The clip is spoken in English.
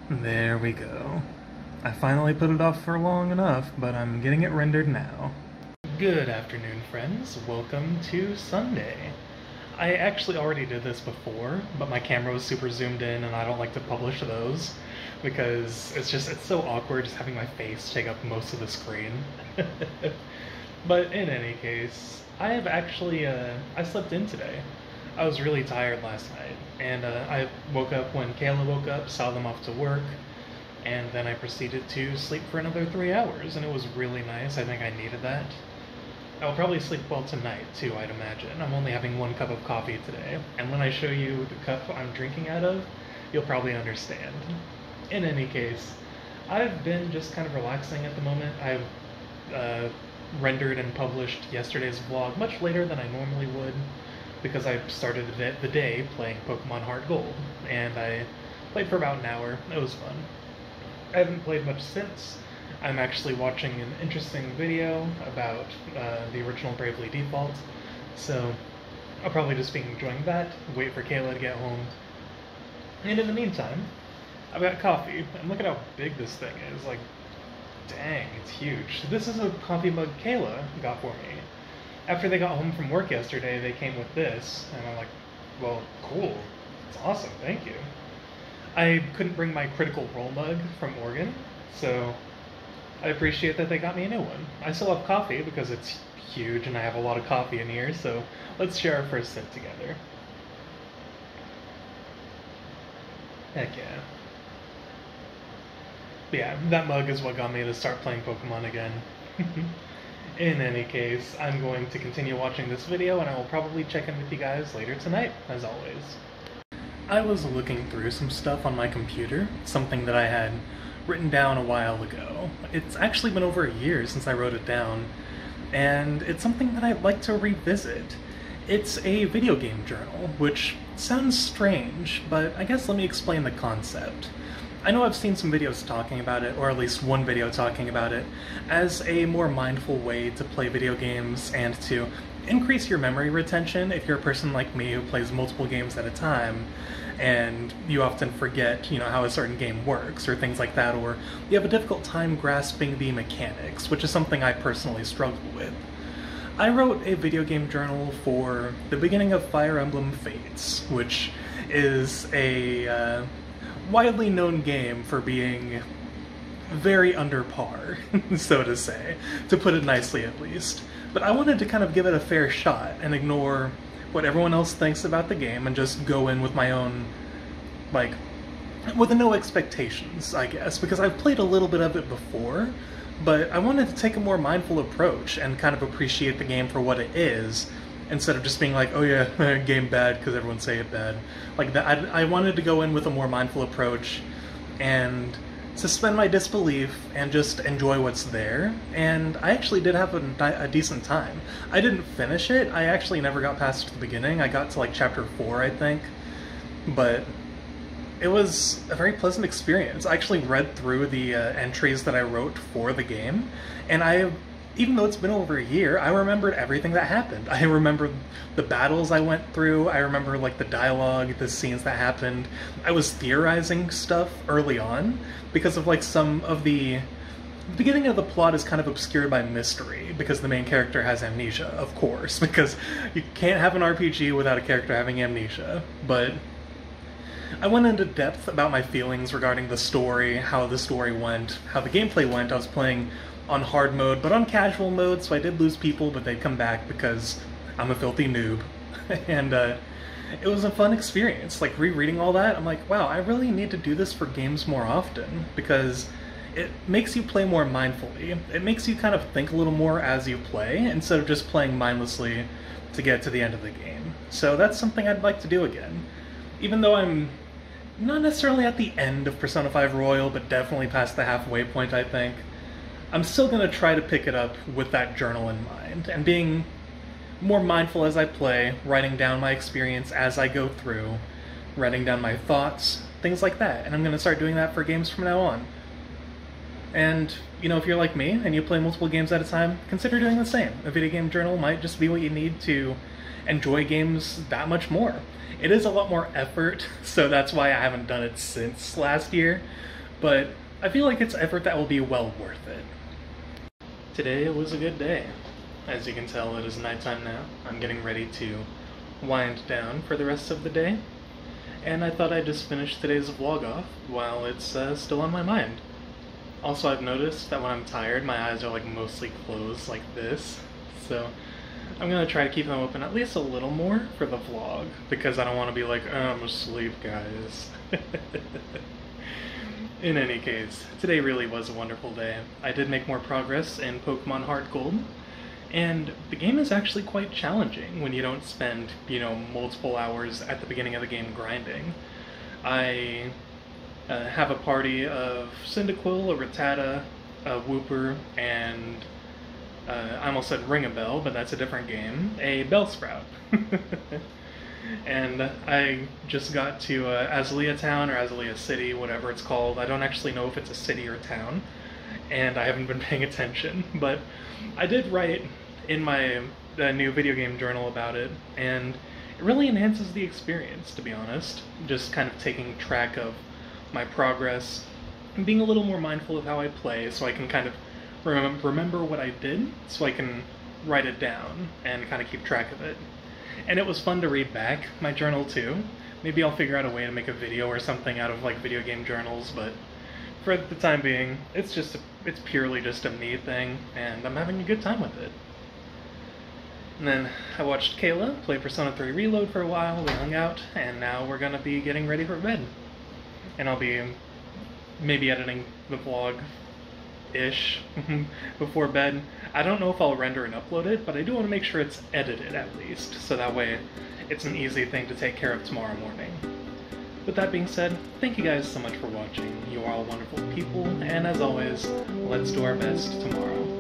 There we go. I finally put it off for long enough, but I'm getting it rendered now. Good afternoon, friends. Welcome to Sunday. I actually already did this before, but my camera was super zoomed in and I don't like to publish those because it's so awkward just having my face take up most of the screen. But in any case, I have actually, I slept in today. I was really tired last night, and I woke up when Kayla woke up, saw them off to work, and then I proceeded to sleep for another 3 hours, and it was really nice. I think I needed that. I will probably sleep well tonight, too, I'd imagine. I'm only having 1 cup of coffee today, and when I show you the cup I'm drinking out of, you'll probably understand. In any case, I've been just kind of relaxing at the moment. I've rendered and published yesterday's vlog much later than I normally would, because I started the day playing Pokemon Heart Gold, and I played for about an hour. It was fun. I haven't played much since. I'm actually watching an interesting video about the original Bravely Default, so I'll probably just be enjoying that, wait for Kayla to get home. And in the meantime, I've got coffee, and look at how big this thing is. Like, dang, it's huge. This is a coffee mug Kayla got for me. After they got home from work yesterday, they came with this, and I'm like, well, cool. It's awesome, thank you. I couldn't bring my Critical Role mug from Oregon, so I appreciate that they got me a new one. I still have coffee because it's huge and I have a lot of coffee in here, so let's share our first sip together. Heck yeah. But yeah, that mug is what got me to start playing Pokemon again. In any case, I'm going to continue watching this video, and I will probably check in with you guys later tonight, as always. I was looking through some stuff on my computer, something that I had written down a while ago. It's actually been over a year since I wrote it down, and it's something that I'd like to revisit. It's a video game journal, which sounds strange, but I guess let me explain the concept. I know I've seen some videos talking about it, or at least one video talking about it, as a more mindful way to play video games and to increase your memory retention if you're a person like me who plays multiple games at a time, and you often forget, how a certain game works, or things like that, or you have a difficult time grasping the mechanics, which is something I personally struggle with. I wrote a video game journal for the beginning of Fire Emblem Fates, which is a widely known game for being very under par, so to say, to put it nicely at least. But I wanted to kind of give it a fair shot and ignore what everyone else thinks about the game and just go in with my own, with no expectations, I guess, because I've played a little bit of it before, but I wanted to take a more mindful approach and kind of appreciate the game for what it is, instead of just being like, oh yeah, game bad because everyone say it bad. Like that, I wanted to go in with a more mindful approach and suspend my disbelief and just enjoy what's there. And I actually did have a decent time. I didn't finish it. I actually never got past the beginning. I got to like chapter 4, I think. But it was a very pleasant experience. I actually read through the entries that I wrote for the game, and even though it's been over a year, I remembered everything that happened. I remember the battles I went through, I remember the dialogue, the scenes that happened. I was theorizing stuff early on, because of some of the beginning of the plot is kind of obscured by mystery, because the main character has amnesia, of course, because you can't have an RPG without a character having amnesia. But I went into depth about my feelings regarding the story, how the story went, how the gameplay went. I was playing on hard mode, but on casual mode, so I did lose people, but they'd come back because I'm a filthy noob. And it was a fun experience. Rereading all that, I'm like, wow, I really need to do this for games more often, because it makes you play more mindfully. It makes you kind of think a little more as you play, instead of just playing mindlessly to get to the end of the game. So that's something I'd like to do again. Even though I'm not necessarily at the end of Persona 5 Royal, but definitely past the halfway point, I think, I'm still going to try to pick it up with that journal in mind, and being more mindful as I play, writing down my experience as I go through, writing down my thoughts, things like that. And I'm going to start doing that for games from now on. And, if you're like me, and you play multiple games at a time, consider doing the same. A video game journal might just be what you need to enjoy games that much more. It is a lot more effort, so that's why I haven't done it since last year, but I feel like it's effort that will be well worth it. Today was a good day. As you can tell, it is nighttime now. I'm getting ready to wind down for the rest of the day, and I thought I'd just finish today's vlog off while it's still on my mind. Also, I've noticed that when I'm tired, my eyes are like mostly closed like this, so I'm gonna try to keep them open at least a little more for the vlog, because I don't want to be like, oh, I'm asleep, guys. In any case, today really was a wonderful day. I did make more progress in Pokemon Heart Gold, and the game is actually quite challenging when you don't spend, multiple hours at the beginning of the game grinding. I have a party of Cyndaquil, a Rattata, a Wooper, and I almost said Ring a Bell, but that's a different game, a Bellsprout. And I just got to Azalea Town, or Azalea City, whatever it's called. I don't actually know if it's a city or town, and I haven't been paying attention, but I did write in my new video game journal about it, and it really enhances the experience, to be honest. Just kind of taking track of my progress, and being a little more mindful of how I play, so I can kind of remember what I did, so I can write it down and kind of keep track of it. And it was fun to read back my journal too. Maybe I'll figure out a way to make a video or something out of like video game journals, but for the time being, it's purely just a me thing, and I'm having a good time with it. And then I watched Kayla play Persona 3 Reload for a while, we hung out, and now we're gonna be getting ready for bed. And I'll be maybe editing the vlog-ish before bed. I don't know if I'll render and upload it, but I do want to make sure it's edited at least, so that way it's an easy thing to take care of tomorrow morning. With that being said, thank you guys so much for watching. You are all wonderful people, and as always, let's do our best tomorrow.